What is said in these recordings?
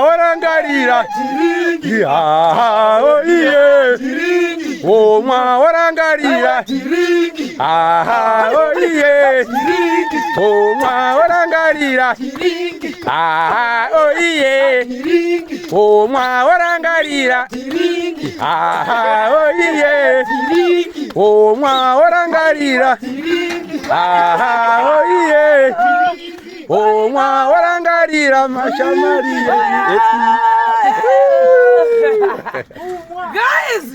warangarira oiye omwa warangarira oiye omwa warangarira oiye omwa warangarira oiye omwa warangarira oiye omwa warangarira oiye omwa warangarira Mashamaria. Guys,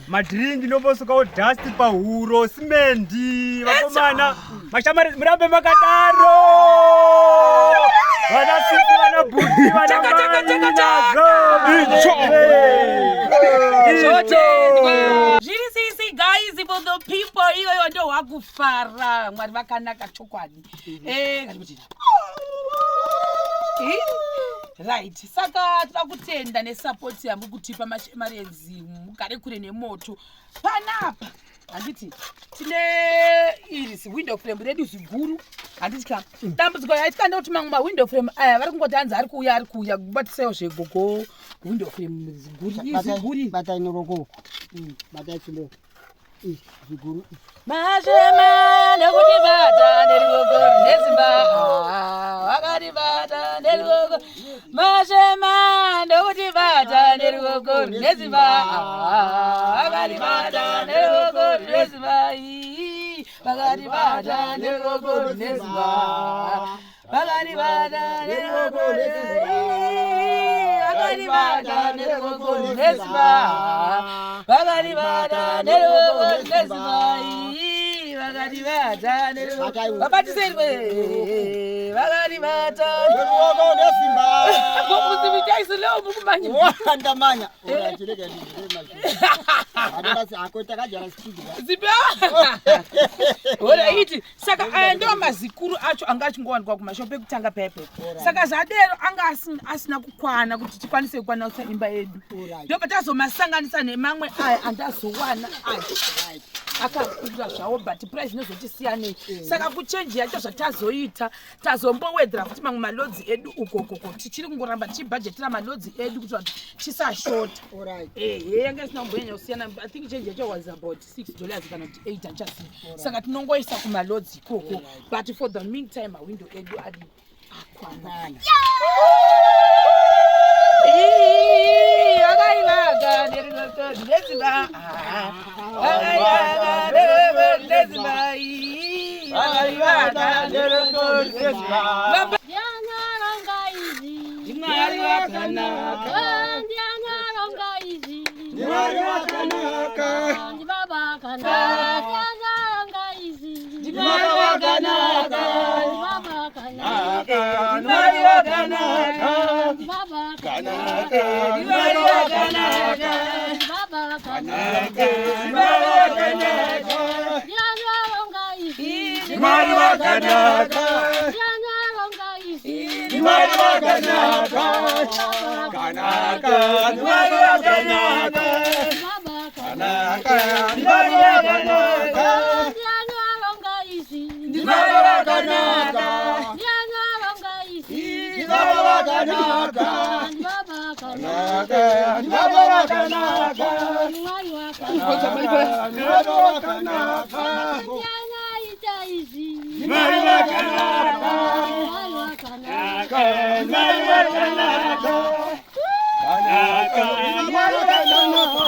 madringi nobosuka dust pahuro simendi vakomana Mashamari murambe makadaro vana sisi vana budi vana Sisi guys, for the people iyo ndo wakufara mwari vakanaka chokwadi right, saka tira kutenda nesupport yamuri kutipa Mashamarenzi mugare kure nemoto panapa. Handiti tine iri window frame redu ziguru. Handiti ka dambudziko yaitika kuti mamwe window frame aya vari kungoti hanzi ari kuuya kubatisawo zvegogo window frame ziguru bata inoroko bata chimbo ziguru Mashema ndokuti bata nderigogo nezimba wakati bata nderigogo Mashema ndokuti bata nderigogo nezimba wakati bata nderigogo nezimba wakati bata nderigogo nezimba wakati bata nderigogo wakati bata nderigogo nezimba wakati bata nderigogo nezimba wakati bata nderigogo babatisirwe wakati bata nderigogo nezimba ngokuzivitaisi leo mukumanya wandamanya urachireka ndiri akoita kajara speed zipa ora iti saka ndo mazikuru acho anga achingowandwa kumashope kutanga pepe saka zvadero anga asina kukwana kuti tikwanise kukwanisa imba yedu ndo patazomasanganisa nemamwe aya andazowana aya akakurira zvawo but price inozotisiyane saka kuchange yacho zvatazoita tazombowedzera kuti mamwe malodzi edu ukokoko tichiri kungoramba tichibhadgetira malodzi edu kuti tisashota yanga isina kumbonyanya kusiyana. I think change yacho was about $6 kana kuti 8 achasi saka tinongoisa kumalodzi ikoko but for the meantime window edu adi akwana akaivaga nderigogo ndezimba akaivaga ndezimba akaivaga nderigogo ndezimba Mwari wakanaka Ndianaronga izi Mwari wakanaka Ndibaba kanaka Ndianaronga izi Mwari wakanaka Ndibaba kanaka Mwari wakanaka Ndibaba kanaka Mwari wakanaka Ndibaba kanaka Mwari wakanaka Ndianaronga izi Mwari wakanaka Ndianaronga izi Mwari wakanaka kanaka Mwari wakanaka kanaka Mwari wakanaka Ndianaronga izi Mwari wakanaka Ndianaronga izi Mwari wakanaka Ndibaba kanaka Mwari wakanaka Mwari wakanaka Ndianaita izi Mwari wakanaka Mwari wakanaka Mwari wakanaka kanaka Mwari wakanaka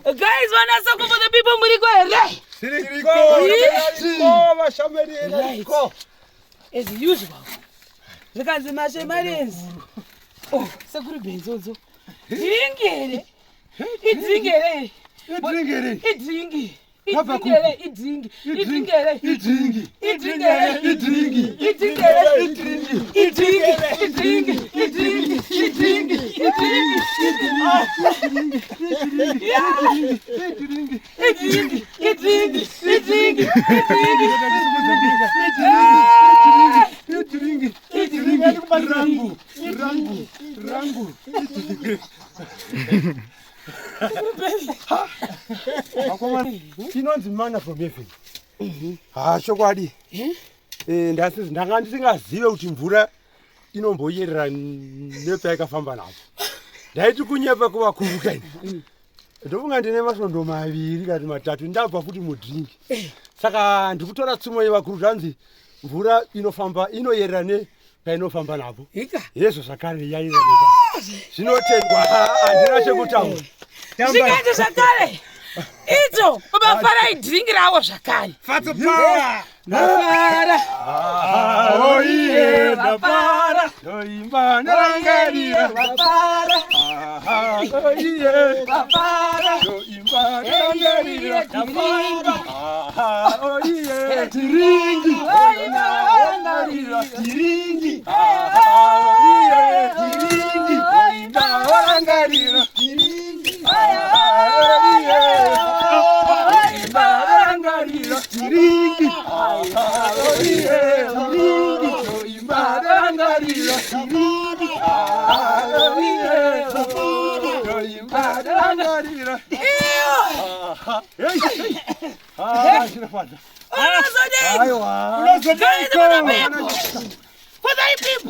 Guys, wanna suck for the people Muriko here? Siriko. As usual. Zvikanzi Mashamarenzi. Oh, sakuri benzozo. Idringere. Idringi. idringere idringi idringere idringi idringere idringi idringere idringi idringi idringi idringi idringi idringi idringi idringi Chinonzi mana from heaven. Chokwadi. Ndanga ndisingazive kuti mvura inomboyerera nepayakafamba napo. Ndaiti kunyepa kuvakuru kaini. Ndofunga ndine masondo maviri kana matatu ndabva futi mudringi. Saka ndikutora tsumo yevakuru zvanzi mvura inofamba inoyerera nepainofamba napo. Yesu zvakare yairera. Zvinotengwa handina chekutaura. Zvingaite zvakare. Idzo vafara idringi ravo zvakare. Fatso power. Vafara. Oiye vafara. Doimba narangarira vafara. Oiye vafara. Doimba narangarira vafara. Oiye tiringi. Doimba narangarira tiringi. Oiye tiringi. Doimba narangarira tiringi. Oiye Barangarira tiringi. Oiye tiringi. Barangarira tiringi. Oiye barangarira. Sinafanya.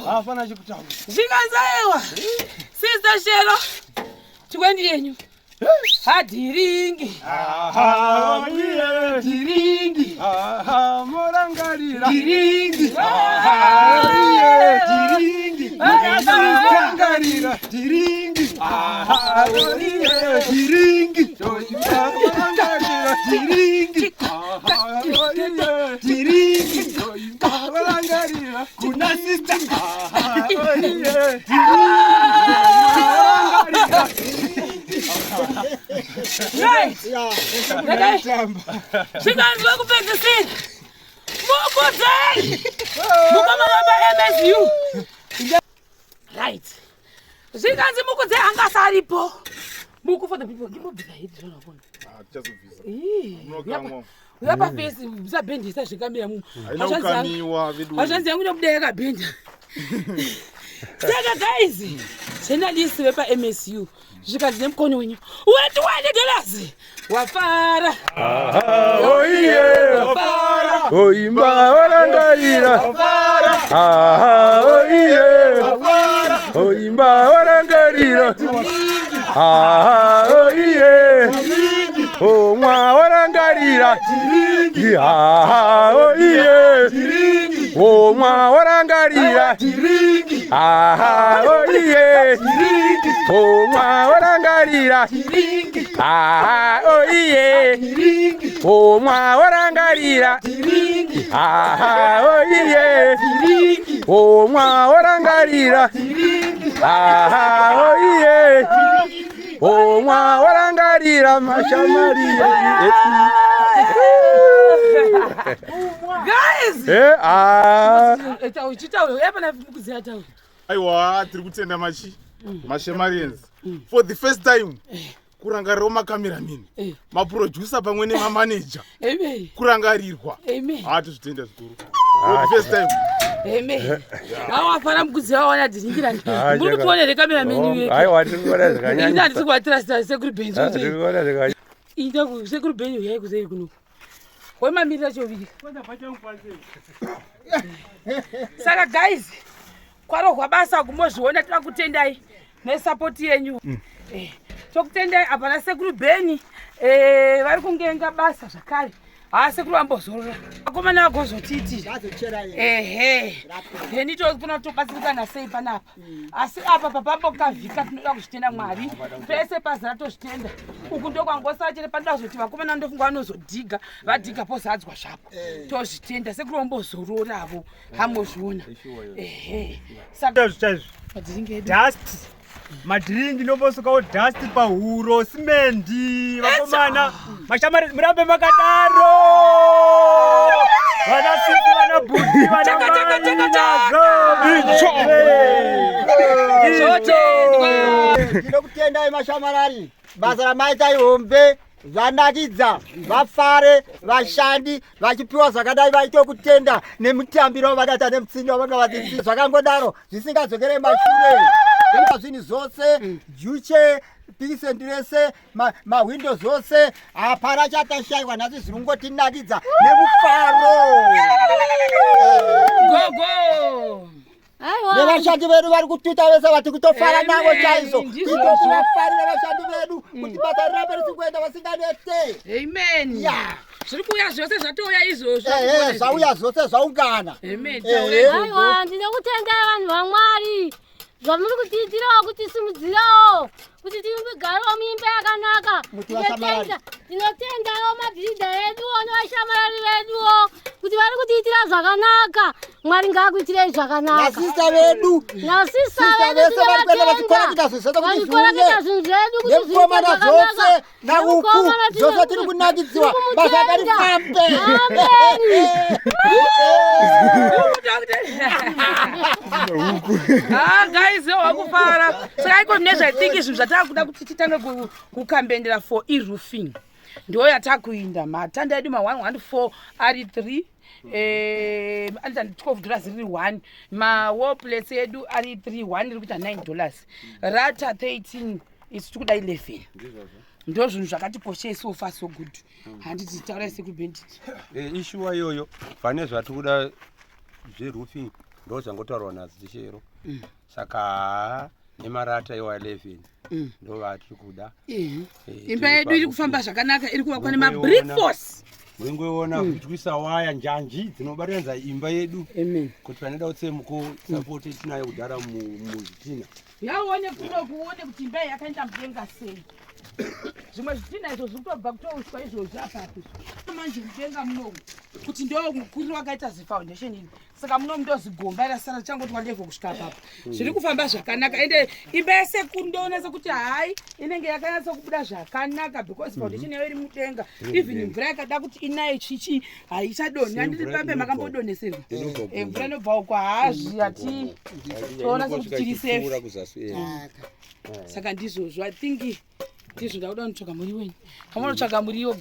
Hapana chikutamu. Zvikanzaiwa. Sister Shelo. Chikwendi yenyu. Hadiringi. Oiye tiringi. Morangarira tiringi. Oiye tiringi. Morangarira tiringi. Oiye tiringi. Morangarira tiringi. Oiye tiringi. Morangarira kuna sister. Oiye Right. Zvikanzwe kupedzisira. Mukuzei. Mukamava MSU. Right. Zvikanzi mukuzei angasaripo. Muku for the people. Give me the head. Uyapa face usabhendisa zvikamira munhu. Azvanzi yangu nokudeka bhenda. Saka guys, journalist wepa MSU. Zvikanzi nemukoni wenyu. Wetu $1 wafara. Oiye wafara. Oimba warangarira wafara. Oiye wafara. Oimba warangarira. Oiye omwa warangarira. Oiye omwa warangarira. Oiye omwa warangarira. Oiye omwa warangarira. Oiye omwa warangarira. Oiye omwa warangarira mashamariya. Guys! Aiwa, tiri kutenda mashemarians. For the first time, kurangarirwa makameramini, maproducer pamwe nemamanager. Kurangarirwa. Tozvitenda zvikuru. For the first time. Awafara mukudzi wawana dhiringirani. Muri kuonera kamerameni weke. Aiwa, tirikuona zvakanyanya. Ina ndisi kuvatrasta sekuru Benzo. Tirikuona zvakanyanya. Ina sekuru Benzo uyai kuzei kuno. Wemamirira choviri. Saka guys, kwarohwa basa kumozviona tirakutendai nesupport yenyu. Tokutendai apana sekuru Beni vari kungenga basa zvakare. Sekuru ambozorora. Akomana agozotiti. Beni tofuna kutobatsirikana sei panapa. Asi apa papambokavhika tinoda kuzvitenda Mwari. Pese pazara tozvitenda. Uku ndokwangosara chete panoda kuzoti vakomana ndofunga vanozodhiga, vadhiga pozadzwa zvapo. Tozvitenda sekuru ambozororavo hamozviona. Saka dust madhiringi nombosukawo dhasti pahuro simendi vakomana mashamari murambe makadaro vanasisi vana bhudhi vana Tinokutendai mashamarari, basa ramaita ihombe zvanakidza, vafare vashandi vachipiwa zvakadai vaite kutenda nemutambiro vakaita nemutsindi wavanga vadzidzi zvakangodaro zvisingadzokerei mashure. Nekupa zvinhu zvose juche pikisendi rese mahwindo zvose hapana chatashaiwa nhasi zviri kungotinakidza nemufaro. Gogo. Nevashandi vedu vari kututa vese vati kutofara navo chaizvo. Titotivafarire vashandi vedu kuti basa rirambe risikuenda vasinganete. Amen. Zviri kuuya zvose zvatouya izvozvo. Zvauya zvose zvaungana. Amen. Aiwa, ndinokutendai vanhu vaMwari. Zvamuri kutiitirawo kuti simudzirawo kuti tigarewo muimba yakanaka. Ndinotendawo mabhiridha eduwo nevashamarari veduwo kuti vari kutiitira zvakanaka. Mwari ngaakuitirei zvakanaka. Nasista vedu. Nasista vedu vachikorakita zvinhu zvedu kuti nemukomana zvose nauku zvose tiri kunakidziwa basa akarifambe. Guys, wakufara. Saka iko nezvaitiki zvinhu zvataakuda kuti titange kukambendera for e-roofing. Ndiyo yatakuinda matanda edu ma114 ari 3 $12 riri 1 mawall plates edu ari 3 1 iri kuita $9 rata 13 isi tikuda 11 ndo zvinhu zvakatiposhei so far so good handiti taura sekubenditi ishuwa iyoyo pane zvatikuda zveroofing ndo zvangotaurwa nadzo chero saka nemarata iwa 11 ndo vatiri kuda imba yedu iri kufamba zvakanaka iri kuvakwa nemabrick force muringoona kutyisa waya njanji dzinobatanidza imba yedu kuti vanoda kutsemuko sapoti tinayo kudhara muzvitina yaone kuone kuti imba yakaenda mudenga sei zvimwe zvitina izvo zviri kutobva kutouswa izvozvo apapo manje mudenga munomu kuti ndo mukuru wakaita zifoundation ini saka munomu ndo zigomba rasara changoti wadevo kusvika apapo zviri kufamba zvakanaka ende imba yesekuru ndoonesa kuti hai inenge yakanyatsa kubuda zvakanaka because foundation yayo iri mudenga even mvura yakada kuti inayo chichi haichadonhi handiti pambe makambodoneserwa mvura inobva uko haazvi hati toona sekuti tiri safe saka ndizvozvo I think ndizvo ndakuda kunotsvaga muri wenyu kama unotsvaga muriwo